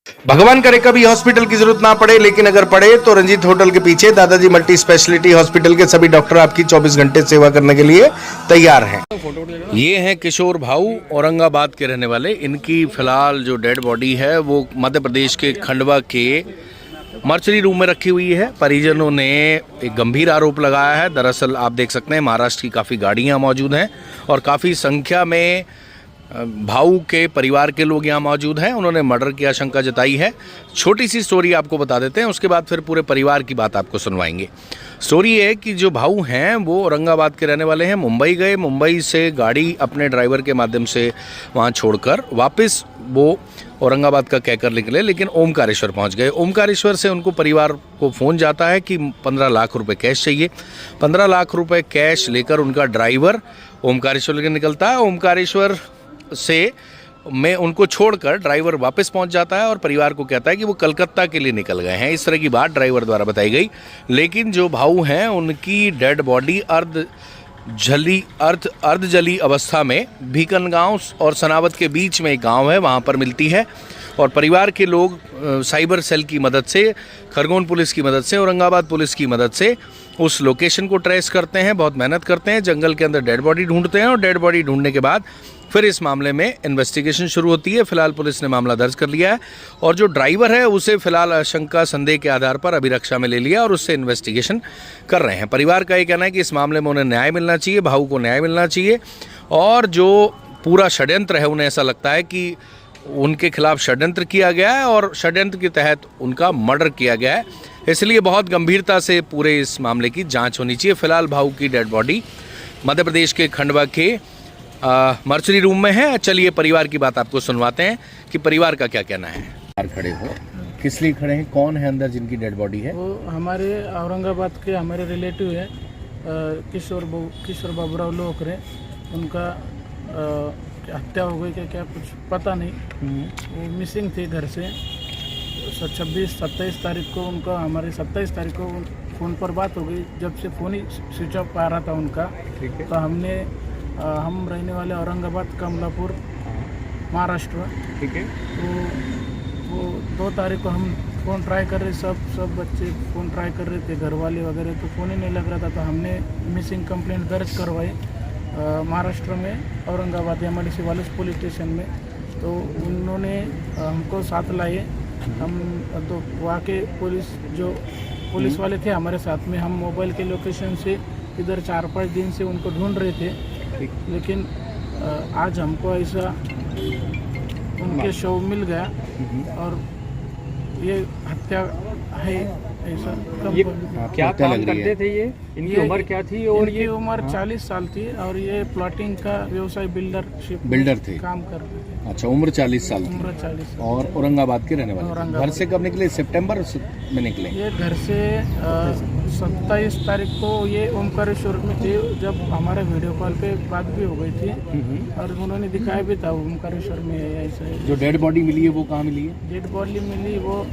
भगवान करे कभी हॉस्पिटल की जरूरत ना पड़े, लेकिन अगर पड़े तो रंजीत होटल के पीछे दादाजी मल्टी स्पेशलिटी हॉस्पिटल के सभी डॉक्टर आपकी 24 घंटे सेवा करने के लिए तैयार हैं। ये हैं किशोर भाऊ, औरंगाबाद के रहने वाले। इनकी फिलहाल जो डेड बॉडी है वो मध्य प्रदेश के खंडवा के मर्चरी रूम में रखी हुई है। परिजनों ने एक गंभीर आरोप लगाया है। दरअसल आप देख सकते हैं महाराष्ट्र की काफ़ी गाड़ियां मौजूद हैं और काफ़ी संख्या में भाऊ के परिवार के लोग यहाँ मौजूद हैं। उन्होंने मर्डर की आशंका जताई है। छोटी सी स्टोरी आपको बता देते हैं, उसके बाद फिर पूरे परिवार की बात आपको सुनवाएंगे। स्टोरी है कि जो भाऊ हैं वो औरंगाबाद के रहने वाले हैं। मुंबई गए, मुंबई से गाड़ी अपने ड्राइवर के माध्यम से वहाँ छोड़कर वापस वो औरंगाबाद का कहकर निकले, लेकिन ओमकारेश्वर पहुँच गए। ओमकारेश्वर से उनको परिवार को फ़ोन जाता है कि 15 लाख रुपए कैश चाहिए। 15 लाख रुपए कैश लेकर उनका ड्राइवर ओमकारेश्वर लेकर निकलता है। ओमकारेश्वर से मैं उनको छोड़कर ड्राइवर वापस पहुंच जाता है और परिवार को कहता है कि वो कलकत्ता के लिए निकल गए हैं। इस तरह की बात ड्राइवर द्वारा बताई गई, लेकिन जो भाऊ हैं उनकी डेड बॉडी अर्ध जली अवस्था में भीकन गांव और सनावत के बीच में एक गांव है, वहां पर मिलती है। और परिवार के लोग साइबर सेल की मदद से, खरगोन पुलिस की मदद से, औरंगाबाद पुलिस की मदद से उस लोकेशन को ट्रेस करते हैं। बहुत मेहनत करते हैं, जंगल के अंदर डेड बॉडी ढूंढते हैं और डेड बॉडी ढूंढने के बाद फिर इस मामले में इन्वेस्टिगेशन शुरू होती है। फिलहाल पुलिस ने मामला दर्ज कर लिया है और जो ड्राइवर है उसे फिलहाल आशंका संदेह के आधार पर अभिरक्षा में ले लिया और उससे इन्वेस्टिगेशन कर रहे हैं। परिवार का ये कहना है कि इस मामले में उन्हें न्याय मिलना चाहिए, भाऊ को न्याय मिलना चाहिए। और जो पूरा षड्यंत्र है, उन्हें ऐसा लगता है कि उनके खिलाफ षड्यंत्र किया गया है और षड्यंत्र के तहत उनका मर्डर किया गया है। इसलिए बहुत गंभीरता से पूरे इस मामले की जाँच होनी चाहिए। फिलहाल भाऊ की डेड बॉडी मध्य प्रदेश के खंडवा के मर्चरी रूम में है। चलिए परिवार की बात आपको सुनवाते हैं कि परिवार का क्या कहना है। खड़े हो, किस लिए खड़े हैं? कौन है अंदर जिनकी डेड बॉडी है? वो हमारे औरंगाबाद के हमारे रिलेटिव है, किशोर बाबूराव लोकरे। उनका हत्या हो गई क्या कुछ पता नहीं। वो मिसिंग थे घर से। 27 तारीख को उनका, हमारे 27 तारीख को फ़ोन पर बात हो गई, जब से फ़ोन ही स्विच ऑफ आ रहा था उनका। तो हम रहने वाले औरंगाबाद, कमलापुर, महाराष्ट्र। ठीक है। तो वो 2 तारीख को हम फ़ोन ट्राई कर रहे, सब बच्चे फ़ोन ट्राई कर रहे थे, घर वाले वगैरह, तो फ़ोन ही नहीं लग रहा था। तो हमने मिसिंग कंप्लेंट दर्ज करवाई महाराष्ट्र में, औरंगाबाद MIDC वाले पुलिस स्टेशन में। तो उन्होंने हमको साथ लाए। हम तो वहाँ के पुलिस वाले थे हमारे साथ में। हम मोबाइल के लोकेशन से इधर 4-5 दिन से उनको ढूंढ रहे थे, लेकिन आज हमको ऐसा उनके शव मिल गया और ये हत्या है ऐसा। ये क्या काम करते थे? ये इनकी उम्र क्या थी? और इनकी उम्र 40 साल थी और ये प्लॉटिंग का व्यवसाय बिल्डर थे, काम कर रहे थे। अच्छा, उम्र 40 साल थी। उम्र 40 साल। और औरंगाबाद के रहने वाले। घर से कब निकले? सितंबर में निकले। ये घर से 27 तारीख को ये ओमकारेश्वर में थे, जब हमारे वीडियो कॉल पे बात भी हो गई थी और उन्होंने दिखाया भी था ओमकारेश्वर में ऐसा है। जो डेड बॉडी मिली है वो कहाँ मिली है? डेड बॉडी मिली वो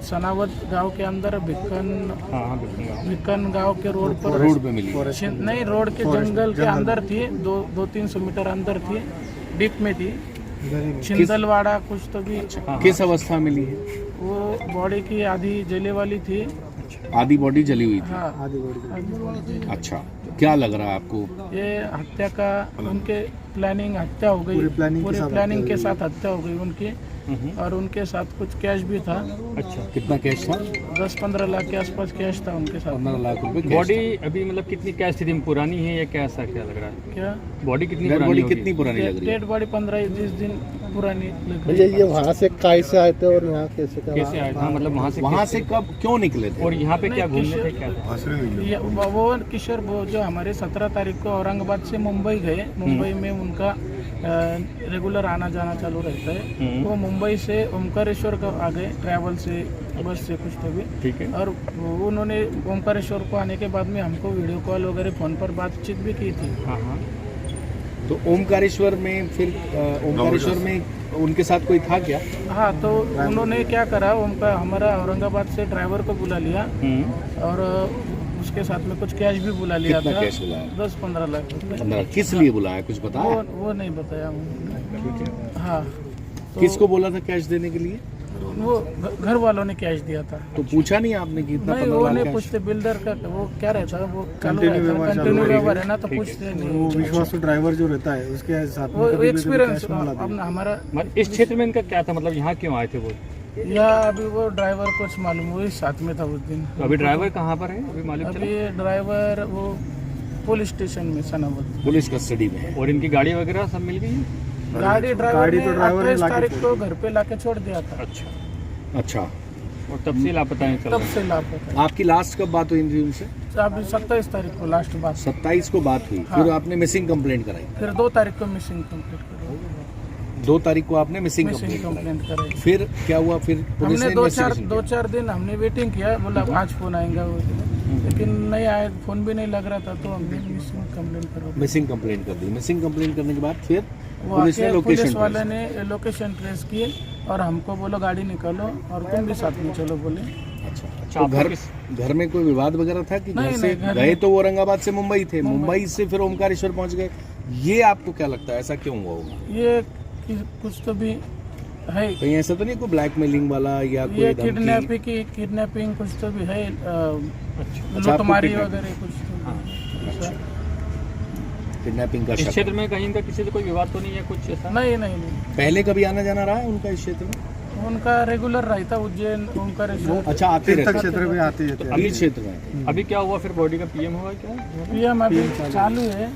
सनावत गांव के अंदर, भिक्कन गांव के रोड पे मिली। नहीं, रोड के जंगल के अंदर थी, 200-300 मीटर अंदर थी, डीप में थी। छिंदलवाड़ा कुछ तो भी। किस अवस्था मिली है? वो बॉडी की आधी जले वाली थी। आधी बॉडी जली हुई थी? हाँ, आधी बॉडी। अच्छा, क्या लग रहा है आपको? ये हत्या का उनके प्लानिंग हत्या हो गई, पूरी प्लानिंग के साथ हत्या हो गई उनकी। और उनके साथ कुछ कैश भी था। अच्छा, कितना कैश था? 10-15 लाख के आसपास कैश था उनके साथ। 15 लाख रुपए। बॉडी अभी मतलब कितनी कैश थी? पुरानी है या कैसा क्या लग रहा है? क्या बॉडी कितनी पुरानी पुरानी लग रही है? डेड बॉडी 15-20 दिन पुरानी लग रही भैया, ये वहाँ से कैसे आए थे और यहाँ कैसे आए? हाँ, मतलब वहाँ से कब क्यों निकले थे? और यहाँ पे क्या घूमने थे? क्या वो किशोर वो जो हमारे 17 तारीख को औरंगाबाद से मुंबई गए। मुंबई में उनका रेगुलर आना जाना चालू रहता है। वो मुंबई से ओमकारेश्वर का आ गए, ट्रैवल से, बस से कुछ तो भी। ठीक है। और उन्होंने ओमकारेश्वर को आने के बाद में हमको वीडियो कॉल वगैरह फ़ोन पर बातचीत भी की थी। हाँ। तो ओमकारेश्वर में फिर ओमकारेश्वर में उनके साथ कोई था क्या? हाँ, तो उन्होंने क्या करा, हमारा औरंगाबाद से ड्राइवर को बुला लिया और उसके साथ में कुछ कैश भी बुला लिया था। कैश बुलाया? 10-15 लाख रुपए। 15। किस लिए बुलाया, कुछ बताया? वो नहीं बताया। हाँ, किसको बोला था कैश देने के लिए? वो घर वालों ने कैश दिया था। तो पूछा नहीं आपने कि इतना नहीं, 15 वो लाख नहीं कैश? पूछते, बिल्डर का वो क्या रहता है, वो कंटिन्यू व्यवहार है ना, तो पूछते नहीं। वो विश्वासु ड्राइवर जो रहता है उसके साथ में वो कभी भी एक्सपीरियंस कैश मांगा अपना हमारा मतलब इस क्षेत्र में इनका क्या था, मतलब यहाँ क्यों आए थे वो? या अभी वो ड्राइवर कुछ मालूम हुई साथ में था उस दिन। तो अभी ड्राइवर कहाँ पर है, अभी मालूम चला? अभी ड्राइवर वो पुलिस स्टेशन में सनावत। पुलिस कस्टडी में है। और इनकी गाड़ी वगैरह सब मिल गई है? गाड़ी ड्राइवर तो ने ड्राइवर ने 28 लाके तारीख को घर पे लाके छोड़ दिया था। अच्छा, और तब से लापता नहीं चल तब रहा? से लापता। आपकी लास्ट कब बात हुई थी उनसे? अभी 27 तारीख को लास्ट बात। 27 को बात हुई, हाँ। फिर आपने मिसिंग कंप्लेंट कराई। फिर 2 तारीख को मिसिंग कंप्लीट करो। 2 तारीख को आपने मिसिंग मिसिंग कंप्लेंट कंप्लेंट कराई। फिर क्या हुआ? फिर पुलिस हमने ने 2-4 इन्वेस्टिगेशन दिन हमने वेटिंग किया, बोला आज फोन आएगा वो, लेकिन नहीं आया, फोन भी नहीं लग रहा था, तो हमने मिसिंग कंप्लेंट करो। मिसिंग कंप्लेंट कर दी। मिसिंग कंप्लेंट करने के बाद फिर वो पुलिस ने आके पुलिस लोकेशन वाले ने लोकेशन ट्रेस किए और हमको बोलो गाड़ी निकालो और तुम भी साथ में चलो बोले। अच्छा, अच्छा, तो आपको घर में कोई विवाद वगैरह था कि घर नहीं, से नहीं, घर गए में- तो वो औरंगाबाद से मुंबई थे, मुंबई से फिर ओमकारेश्वर पहुंच गए, ये आपको क्या लगता है ऐसा क्यों हुआ होगा? ये कुछ तो भी है, कहीं ऐसा तो नहीं कोई ब्लैकमेलिंग वाला या कोई ये धमकी? किडनैपिंग कुछ तो भी है, अच्छा, लूटमारी आपको वगैरह कुछ तो भी। अच्छा। किडनैपिंग का इस शक? क्षेत्र में कहीं इनका किसी से कोई विवाद तो नहीं है कुछ ऐसा? नहीं नहीं नहीं, पहले कभी आना जाना रहा है उनका इस क्षेत्र में? उनका रेगुलर रहता उज्जैन ओमकारेश्वर। अच्छा, आते तीर्थ रहते क्षेत्र में आते रहते हैं। अभी क्षेत्र में। अभी क्या हुआ फिर, बॉडी का पीएम होगा क्या? पीएम अभी चालू है।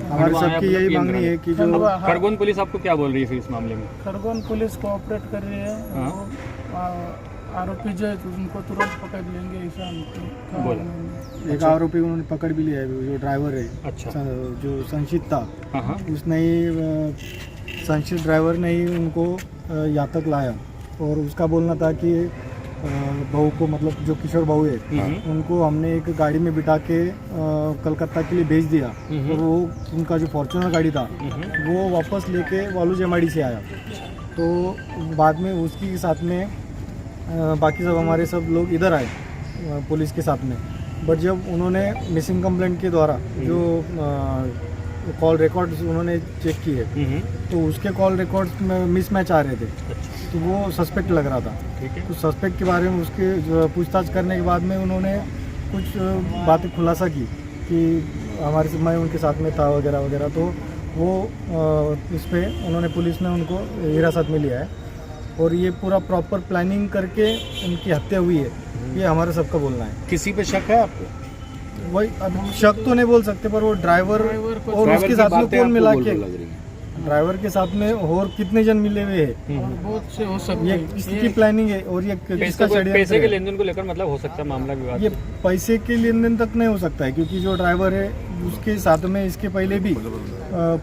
हमारी सबकी यही मांगनी है कि जो हाँ, खरगोन पुलिस आपको क्या बोल रही है फिर इस मामले में? खरगोन पुलिस कोऑपरेट कर रही है। हाँ। वो आरोपी जो है उनको तुरंत पकड़ लेंगे ऐसा हमको बोला। एक आरोपी उन्होंने पकड़ भी लिया है, जो ड्राइवर है अच्छा। जो संचित था, हाँ हाँ। उसने संचित ड्राइवर ने ही उनको यहाँ तक लाया और उसका बोलना था कि बहू को, मतलब जो किशोर बहू है, उनको हमने एक गाड़ी में बिठा के कलकत्ता के लिए भेज दिया और वो उनका जो फॉर्च्यूनर गाड़ी था वो वापस लेके वालू जेमाड़ी से आया। तो बाद में उसके साथ में बाकी सब हमारे सब लोग इधर आए पुलिस के साथ में, बट जब उन्होंने मिसिंग कंप्लेंट के द्वारा जो कॉल रिकॉर्ड्स उन्होंने चेक किए तो उसके कॉल रिकॉर्ड्स में मिसमैच आ रहे थे, तो वो सस्पेक्ट लग रहा था। ठीक है। तो सस्पेक्ट के बारे में उसके जो पूछताछ करने के बाद में उन्होंने कुछ बातें खुलासा की कि हमारे से मैं उनके साथ में था वगैरह वगैरह, तो वो इस पर उन्होंने पुलिस ने उनको हिरासत में लिया है और ये पूरा प्रॉपर प्लानिंग करके उनकी हत्या हुई है, ये हमारा सबका बोलना है। किसी पे शक है आपको? वही अब शक तो नहीं बोल सकते, पर वो ड्राइवर और ड्राइवर उसके की साथ में बातें कौन आपको मिला बोल के, लग रही हैं। ड्राइवर के साथ में और कितने जन मिले हुए हैं, और बहुत से हो सकते ये हैं। इसकी प्लानिंग है और ये किसका षड्यंत्र पैसे के है। लेन देन को लेकर मतलब हो सकता है मामला विवाद? ये पैसे के लेन देन तक नहीं हो सकता है, क्योंकि जो ड्राइवर है उसके साथ में इसके पहले भी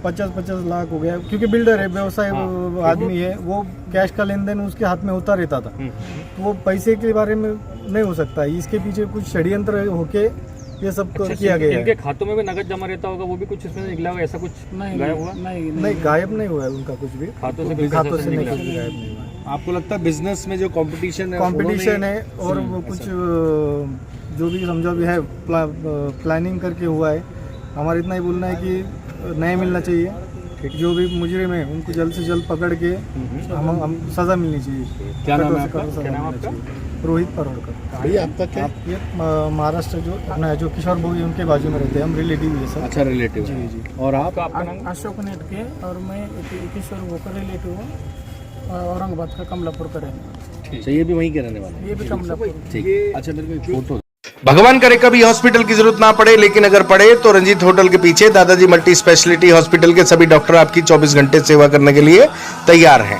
50-50 लाख हो गया, क्योंकि बिल्डर है, व्यवसाय आदमी है, वो कैश का लेन देन उसके हाथ में होता रहता था, तो वो पैसे के बारे में नहीं हो सकता है। इसके पीछे कुछ षड्यंत्र होके ये सब अच्छा, किया गया इनके है। खातों में भी नगद जमा रहता होगा, वो भी कुछ इसमें निकला होगा, ऐसा कुछ नहीं गायब हुआ? नहीं, गायब नहीं हुआ है उनका कुछ भी, खातों से बिल्कुल खातों ऐसा से नहीं निकला। कुछ भी गायब नहीं हुआ है। आपको लगता है बिजनेस में जो कंपटीशन है कंपटीशन है और वो कुछ जो भी समझो भी है प्लानिंग करके हुआ है। हमारा इतना ही बोलना है कि न्याय मिलना चाहिए, जो भी मुजरिम है उनको जल्द से जल्द पकड़ के हम सज़ा मिलनी चाहिए। क्या नाम है कठोर से आपका? कठोर सज़ा क्या नाम मिलनी आपका? चाहिए। रोहित परोड़कर। भैया आपका क्या? आप ये महाराष्ट्र जो अपना है, जो किशोर बहू है उनके बाजू में रहते हैं, हम रिलेटिव है सर। अच्छा, रिलेटिव। जी जी। और आप? आपका नाम? अशोक नेटके और मैं किशोर होकर रिलेटिव हूँ, औरंगाबाद का कमलापुर का रहने वाला। अच्छा, ये भी वहीं के रहने वाले हैं? ये भी कमलापुर। ठीक है। अच्छा, मेरे को एक फोटो। भगवान करे कभी हॉस्पिटल की जरूरत ना पड़े, लेकिन अगर पड़े तो रंजीत होटल के पीछे दादाजी मल्टी स्पेशलिटी हॉस्पिटल के सभी डॉक्टर आपकी 24 घंटे सेवा करने के लिए तैयार हैं।